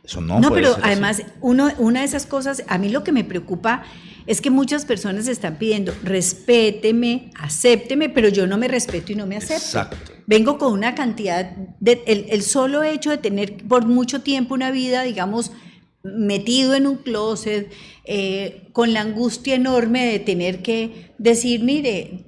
Eso no puede pero ser además, así. una de esas cosas, a mí lo que me preocupa es que muchas personas están pidiendo, respéteme, acépteme, pero yo no me respeto y no me acepto. Exacto. Vengo con una cantidad, el solo hecho de tener por mucho tiempo una vida, digamos, metido en un closet, con la angustia enorme de tener que decir, mire,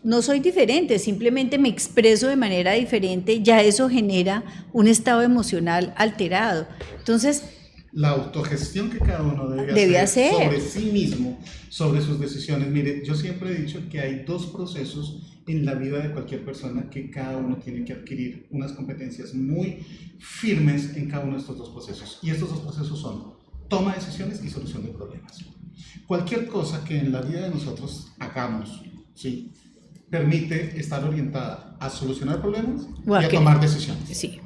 no soy diferente, simplemente me expreso de manera diferente, ya eso genera un estado emocional alterado. Entonces, La autogestión que cada uno debe hacer sobre sí mismo, sobre sus decisiones. Mire, yo siempre he dicho que hay dos procesos en la vida de cualquier persona que cada uno tiene que adquirir unas competencias muy firmes en cada uno de estos dos procesos. Y estos dos procesos son toma de decisiones y solución de problemas. Cualquier cosa que en la vida de nosotros hagamos, ¿sí?, permite estar orientada a solucionar problemas y a tomar decisiones. Sí.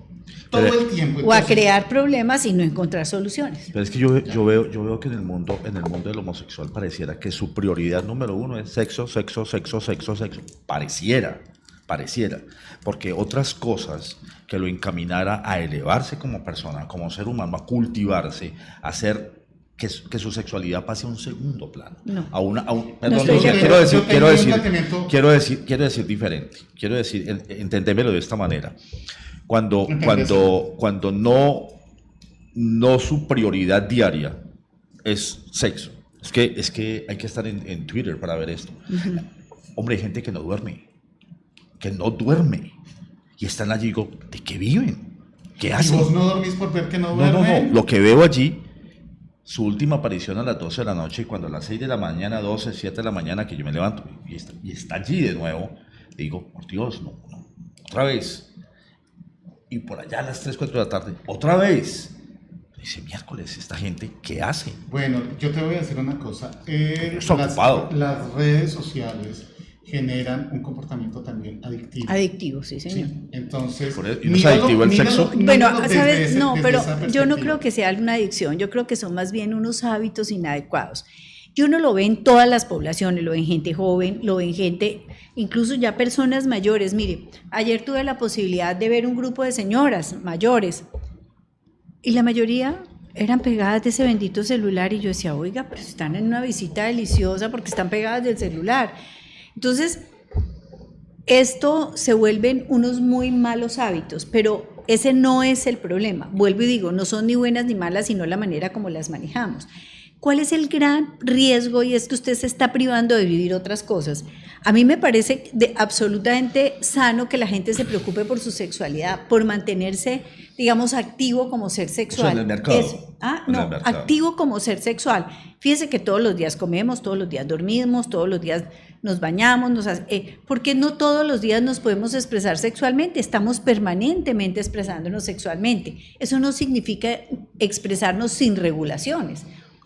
Todo el tiempo. O a Entonces, crear problemas y no encontrar soluciones. Pero es que yo veo que en el mundo del homosexual pareciera que su prioridad número uno es sexo, sexo, sexo, sexo, sexo. Pareciera. Porque otras cosas que lo encaminara a elevarse como persona, como ser humano, a cultivarse, a hacer que su sexualidad pase a un segundo plano. No. Perdón, estoy de acuerdo. quiero decir diferente. Quiero decir, entendémelo de esta manera. Cuando no su prioridad diaria es sexo. Es que hay que estar en Twitter para ver esto. Uh-huh. Hombre, hay gente que no duerme. Y están allí y digo, ¿de qué viven? ¿Qué ¿Y hacen? vos no dormís por ver que no duermen? No. Lo que veo allí, su última aparición a las 12 de la noche y cuando a las 6 de la mañana, 12, 7 de la mañana que yo me levanto y está allí de nuevo, digo, por Dios, no, otra vez. Y por allá a las 3, 4 de la tarde, otra vez. Dice, miércoles, ¿esta gente qué hace? Bueno, yo te voy a decir una cosa. Está ocupado. Las redes sociales generan un comportamiento también adictivo. Adictivo, sí, señor. Sí, entonces, ¿Y no es adictivo el sexo? Bueno, desde ¿sabes? No, pero esa yo no perspectiva. creo que sea una adicción, yo creo que son más bien unos hábitos inadecuados. Y uno lo ve en todas las poblaciones, lo ve en gente joven, lo ve en gente, incluso ya personas mayores. Mire, ayer tuve la posibilidad de ver un grupo de señoras mayores y la mayoría eran pegadas de ese bendito celular y yo decía, oiga, pero están en una visita deliciosa porque están pegadas del celular. Entonces, esto se vuelven unos muy malos hábitos, pero ese no es el problema. Vuelvo y digo, no son ni buenas ni malas, sino la manera como las manejamos. ¿Cuál es el gran riesgo? Y es que usted se está privando de vivir otras cosas. A mí me parece absolutamente sano que la gente se preocupe por su sexualidad, por mantenerse, digamos, activo como ser sexual. O sea, en el mercado. En el mercado. Activo como ser sexual. Fíjese que todos los días comemos, todos los días dormimos, todos los días nos bañamos, porque no todos los días nos podemos expresar sexualmente, estamos permanentemente expresándonos sexualmente. Eso no significa expresarnos sin regulaciones.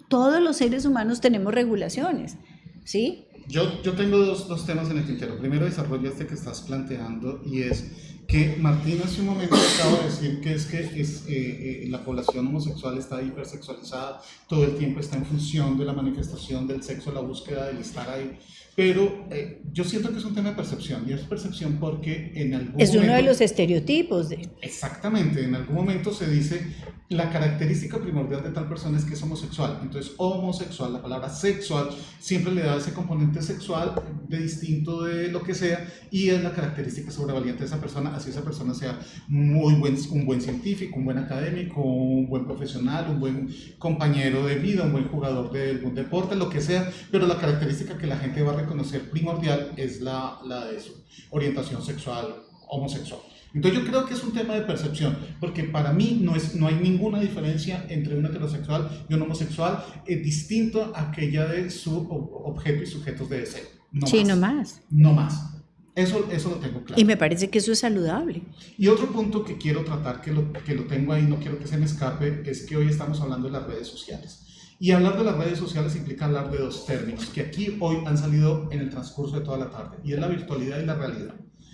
Todos los seres humanos tenemos regulaciones, ¿sí? Yo tengo dos temas en el tintero. Primero, desarrollo este que estás planteando, y es que Martín hace un momento acaba de decir que la población homosexual está hipersexualizada, todo el tiempo está en función de la manifestación del sexo, la búsqueda del estar ahí. Pero yo siento que es un tema de percepción, y es percepción porque en algún momento... Es uno de los estereotipos. Exactamente, en algún momento se dice la característica primordial de tal persona es que es homosexual. Entonces, homosexual, la palabra sexual, siempre le da ese componente sexual de distinto de lo que sea, y es la característica sobresaliente de esa persona, así esa persona sea un buen científico, un buen académico, un buen profesional, un buen compañero de vida, un buen jugador de algún deporte, lo que sea, pero la característica que la gente va a reconocer primordial es la de su orientación sexual homosexual. Entonces yo creo que es un tema de percepción, porque para mí no hay ninguna diferencia entre un heterosexual y un homosexual, distinto a aquella de su objeto y sujetos de deseo. Sí, no más. No más. Eso lo tengo claro. Y me parece que eso es saludable. Y otro punto que quiero tratar, que lo tengo ahí, no quiero que se me escape, es que hoy estamos hablando de las redes sociales. Y hablar de las redes sociales implica hablar de dos términos que aquí hoy han salido en el transcurso de toda la tarde, y es la virtualidad y la realidad.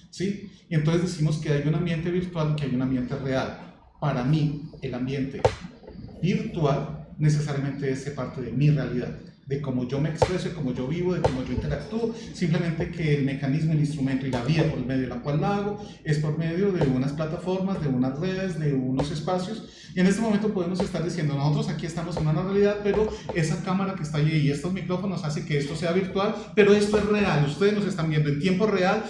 ¿Sí? Y entonces decimos que hay un ambiente virtual y que hay un ambiente real. Para mí, el ambiente virtual necesariamente es parte de mi realidad, de cómo yo me expreso, de cómo yo vivo, de cómo yo interactúo, simplemente que el mecanismo, el instrumento y la vía por medio de la cual la hago es por medio de unas plataformas, de unas redes, de unos espacios. Y en este momento podemos estar diciendo, nosotros aquí estamos en una realidad, pero esa cámara que está allí y estos micrófonos hace que esto sea virtual, pero esto es real. Ustedes nos están viendo en tiempo real,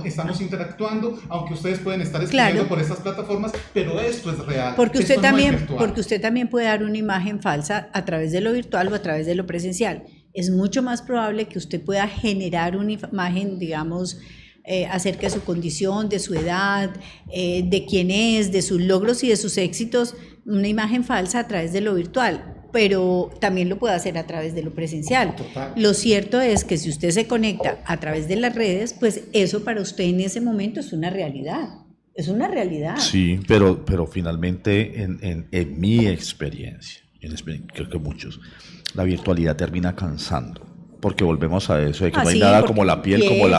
estamos interactuando, aunque ustedes pueden estar escribiendo por estas plataformas, pero esto es real. Porque usted también puede dar una imagen falsa a través de lo virtual o a través de lo presencial. Es mucho más probable que usted pueda generar una imagen, digamos, acerca de su condición, de su edad, de quién es, de sus logros y de sus éxitos, una imagen falsa a través de lo virtual, pero también lo puede hacer a través de lo presencial. Total. Lo cierto es que si usted se conecta a través de las redes, pues eso para usted en ese momento es una realidad. Es una realidad. Sí, pero finalmente en mi experiencia, creo que muchos, la virtualidad termina cansando. Porque volvemos a eso, de que no hay nada como la piel, como el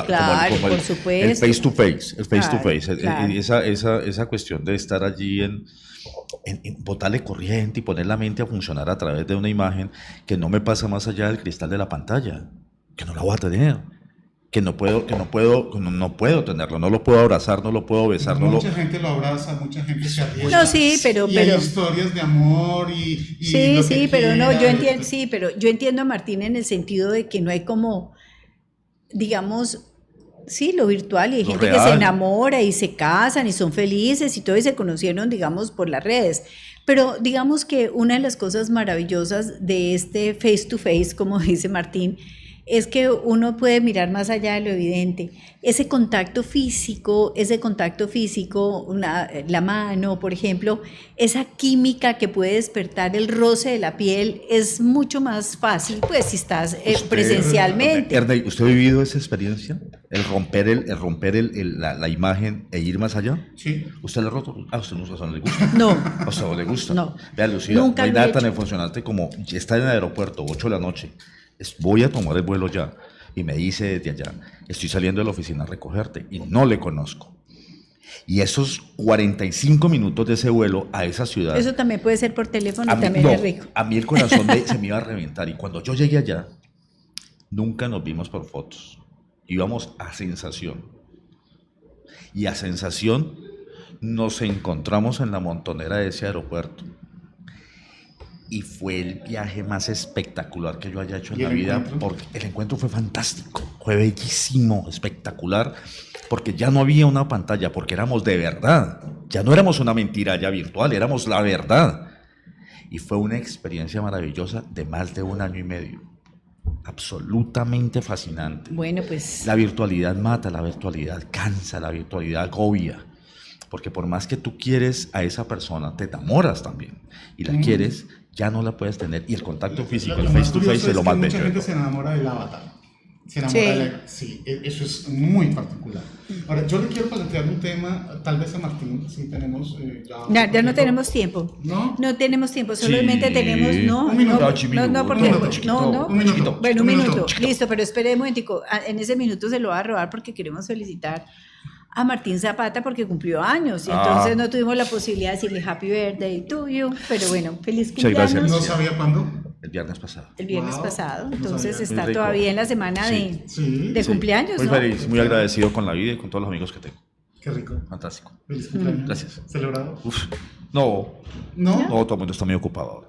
face to face, Claro. esa cuestión de estar allí en botarle corriente y poner la mente a funcionar a través de una imagen que no me pasa más allá del cristal de la pantalla, que no la voy a tener, que no puedo tenerlo, no lo puedo abrazar, no lo puedo besar. Mucha gente lo abraza, mucha gente se arriesga. No, sí, pero hay historias de amor y sí, pero no, yo entiendo a Martín en el sentido de que no hay como, digamos, sí, lo virtual, y hay gente que se enamora y se casan y son felices y todo, y se conocieron, digamos, por las redes. Pero digamos que una de las cosas maravillosas de este face to face, como dice Martín, es que uno puede mirar más allá de lo evidente. Ese contacto físico, la mano, por ejemplo, esa química que puede despertar el roce de la piel es mucho más fácil, pues, si estás presencialmente. Ernei, ¿usted ha vivido esa experiencia? El romper la imagen e ir más allá. Sí. ¿Usted le ha roto? ¿A usted no le gusta? No. ¿A usted no le gusta? No. Vea, Lucía, Nunca no hay lo he nada tan hecho. emocionante como estar en el aeropuerto, 8 de la noche. Voy a tomar el vuelo ya. Y me dice desde allá, estoy saliendo de la oficina a recogerte y no le conozco. Y esos 45 minutos de ese vuelo a esa ciudad... Eso también puede ser por teléfono, a mí, también es rico. a mí el corazón se me iba a reventar. Y cuando yo llegué allá, nunca nos vimos por fotos. Íbamos a Sensación. Y a Sensación nos encontramos en la montonera de ese aeropuerto. Y fue el viaje más espectacular que yo haya hecho en la vida, porque el encuentro fue fantástico, fue bellísimo, espectacular, porque ya no había una pantalla, porque éramos de verdad, ya no éramos una mentira ya virtual, éramos la verdad. Y fue una experiencia maravillosa de más de 1 año y medio, absolutamente fascinante. Bueno, pues... La virtualidad mata, la virtualidad cansa, la virtualidad agobia. Porque por más que tú quieres a esa persona, te enamoras también. Y la quieres, ya no la puedes tener. Y el contacto físico, el face to face, es lo más bello. Mucha gente se enamora del avatar. Se enamora de la... Sí, eso es muy particular. Ahora, yo le quiero plantear un tema, tal vez a Martín, si tenemos... Ya no tenemos tiempo. ¿No? No tenemos tiempo, solamente tenemos... No, un minuto. no, porque... No. Un minuto. Bueno, un minuto. chiquito. Listo, pero espere un momentico. En ese minuto se lo va a robar porque queremos felicitar a Martín Zapata porque cumplió años y entonces no tuvimos la posibilidad de decirle happy birthday to you, pero bueno, feliz Muchas gracias. cumpleaños. ¿No sabía cuándo? El viernes pasado. El viernes Wow, pasado, no entonces sabía. está Muy rico. todavía en la semana de Sí. cumpleaños, Muy ¿no? feliz, muy agradecido con la vida y con todos los amigos que tengo. Qué rico. Fantástico. Feliz cumpleaños. Gracias. ¿Celebrado? Uf. No, ¿No? todo el mundo está muy ocupado ahora.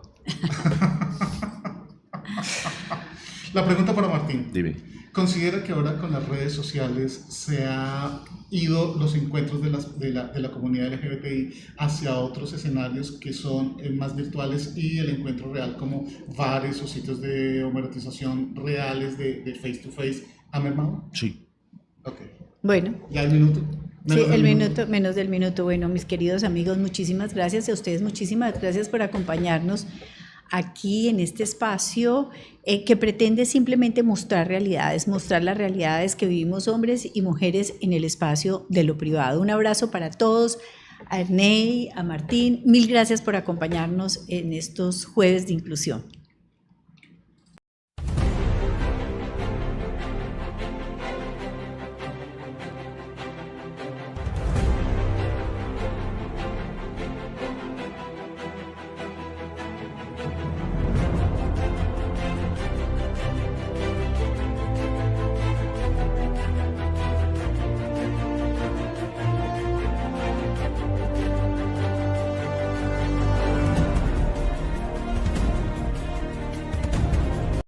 La pregunta para Martín. Dime. ¿Considera que ahora con las redes sociales se ha ido los encuentros de la comunidad LGBTI hacia otros escenarios que son más virtuales y el encuentro real como bares o sitios de homoerotización reales de face to face ha mermado? Sí. Ok. Bueno. ¿Ya el minuto? Sí, el minuto, menos del minuto. Bueno, mis queridos amigos, muchísimas gracias a ustedes, muchísimas gracias por acompañarnos aquí en este espacio que pretende simplemente mostrar las realidades que vivimos hombres y mujeres en el espacio de lo privado. Un abrazo para todos, a Ernei, a Martín, mil gracias por acompañarnos en estos jueves de inclusión.